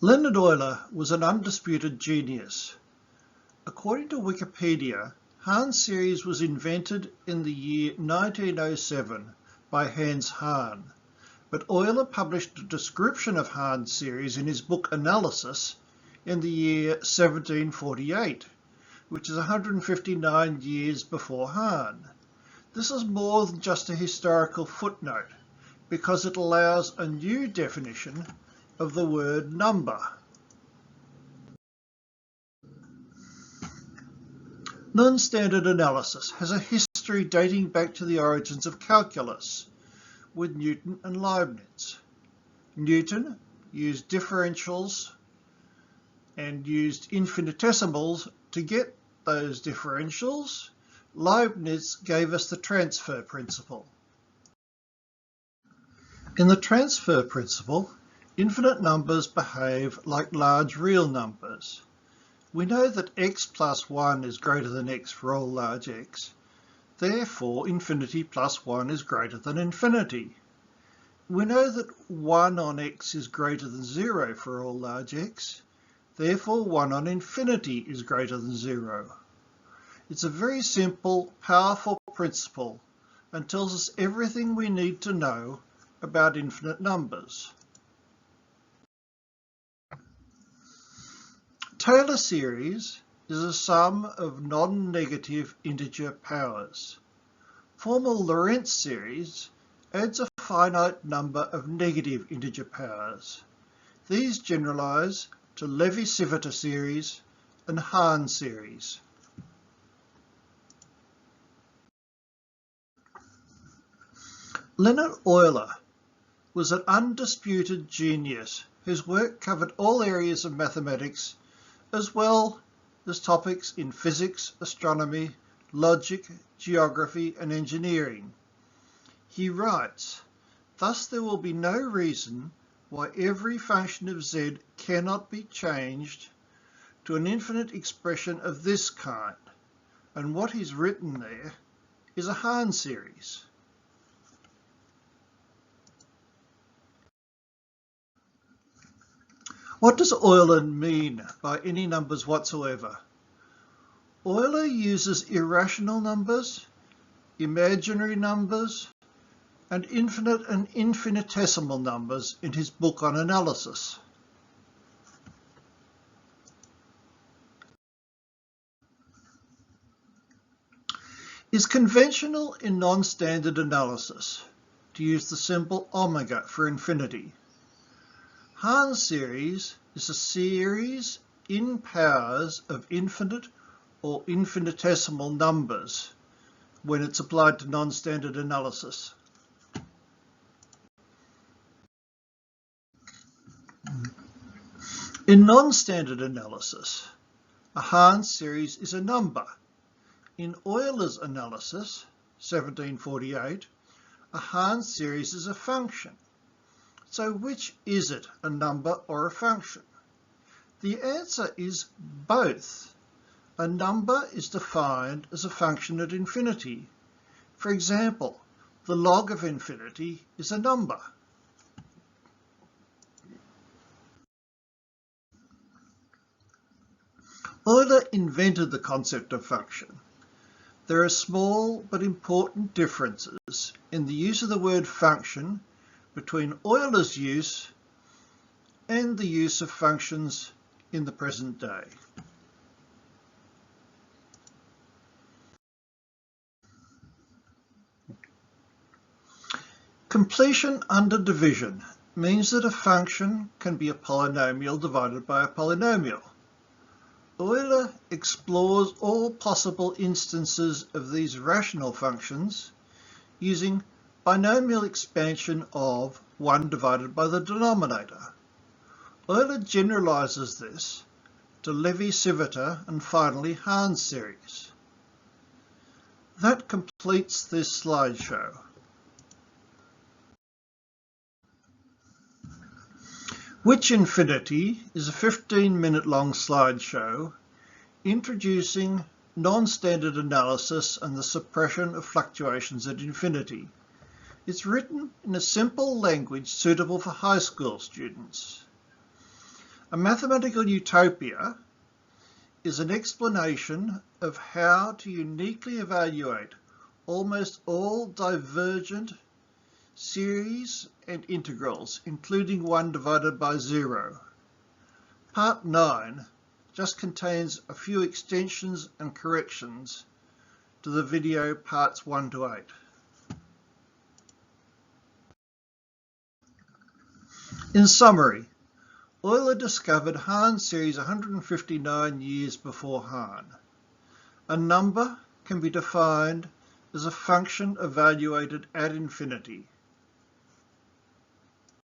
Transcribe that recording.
Leonard Euler was an undisputed genius. According to Wikipedia, Hahn Series was invented in the year 1907 by Hans Hahn, but Euler published a description of Hahn Series in his book Analysis in the year 1748, which is 159 years before Hahn. This is more than just a historical footnote, because it allows a new definition of the word number. Nonstandard analysis has a history dating back to the origins of calculus with Newton and Leibniz. Newton used differentials and used infinitesimals to get those differentials. Leibniz gave us the transfer principle. In the transfer principle, infinite numbers behave like large real numbers. We know that x plus 1 is greater than x for all large x. Therefore, infinity plus 1 is greater than infinity. We know that 1 on x is greater than 0 for all large x. Therefore, 1 on infinity is greater than 0. It's a very simple, powerful principle and tells us everything we need to know about infinite numbers. Taylor series is a sum of non-negative integer powers. Formal Lorentz series adds a finite number of negative integer powers. These generalize to Levi-Civita series and Hahn series. Leonard Euler was an undisputed genius whose work covered all areas of mathematics as well as topics in physics, astronomy, logic, geography and engineering. He writes, "Thus there will be no reason why every function of z cannot be changed to an infinite expression of this kind," and what he's written there is a Hahn series. What does Euler mean by any numbers whatsoever? Euler uses irrational numbers, imaginary numbers, and infinite and infinitesimal numbers in his book on analysis. It's conventional in non-standard analysis to use the symbol omega for infinity. Hahn series is a series in powers of infinite or infinitesimal numbers when it's applied to non-standard analysis. In non-standard analysis, a Hahn series is a number. In Euler's analysis, 1748, a Hahn series is a function. So which is it, a number or a function? The answer is both. A number is defined as a function at infinity. For example, the log of infinity is a number. Euler invented the concept of function. There are small but important differences in the use of the word function between Euler's use and the use of functions in the present day. Completion under division means that a function can be a polynomial divided by a polynomial. Euler explores all possible instances of these rational functions using binomial expansion of 1 divided by the denominator. Euler generalizes this to Levi-Civita and finally Hahn series. That completes this slideshow. Which Infinity is a 15-minute long slideshow introducing non-standard analysis and the suppression of fluctuations at infinity. It's written in a simple language suitable for high school students. A mathematical utopia is an explanation of how to uniquely evaluate almost all divergent series and integrals, including 1 divided by 0. Part 9 just contains a few extensions and corrections to the video parts 1 to 8. In summary, Euler discovered Hahn Series 159 years before Hahn. A number can be defined as a function evaluated at infinity.